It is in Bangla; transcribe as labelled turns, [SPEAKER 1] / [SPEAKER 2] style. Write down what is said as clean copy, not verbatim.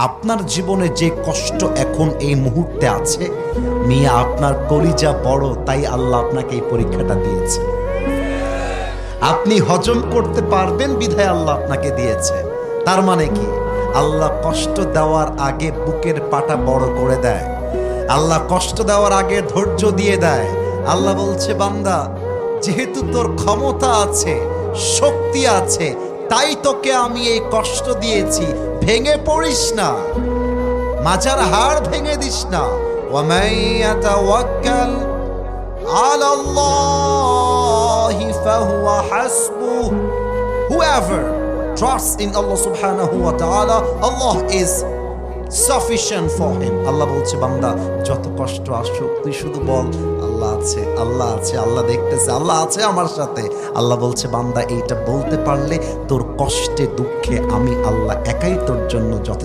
[SPEAKER 1] আপনার জীবনে যে কষ্ট এখন এই মুহূর্তে আছে, মিয়া আপনার কলিজা বড়, তাই আল্লাহ আপনাকে এই পরীক্ষাটা দিয়েছে। আপনি হজম করতে পারবেন বিধায় আল্লাহ আপনাকে দিয়েছে। তার মানে কি? আল্লাহ কষ্ট দেওয়ার আগে বুকের পাটা বড় করে দেয়। আল্লাহ কষ্ট দেওয়ার আগে ধৈর্য দিয়ে দেয়। আল্লাহ বলছে, বান্দা, যেহেতু তোর ক্ষমতা আছে, শক্তি আছে, তাই তোকে আমি এই কষ্ট দিয়েছি। ভেঙে পড়িস না, মাজার হাড় ভেঙে দিস না। ওয়ামান ইয়াতাওয়াক্কাল আলাল্লাহি ফাহুয়া হাসবুহ। Whoever trusts in Allah subhanahu wa ta'ala, Allah is sufficient for him. আল্লাহ বলছে, বান্দা, যত কষ্ট আসুক তুই শুধু বল আল্লাহ আছে, আল্লাহ আছে, আল্লাহ দেখতেছে, আল্লাহ আছে আমার সাথে। আল্লাহ বলছে, বান্দা, এইটা বলতে পারলে তোর কষ্টে দুঃখে আমি আল্লাহ একাই তোর জন্য যথেষ্ট।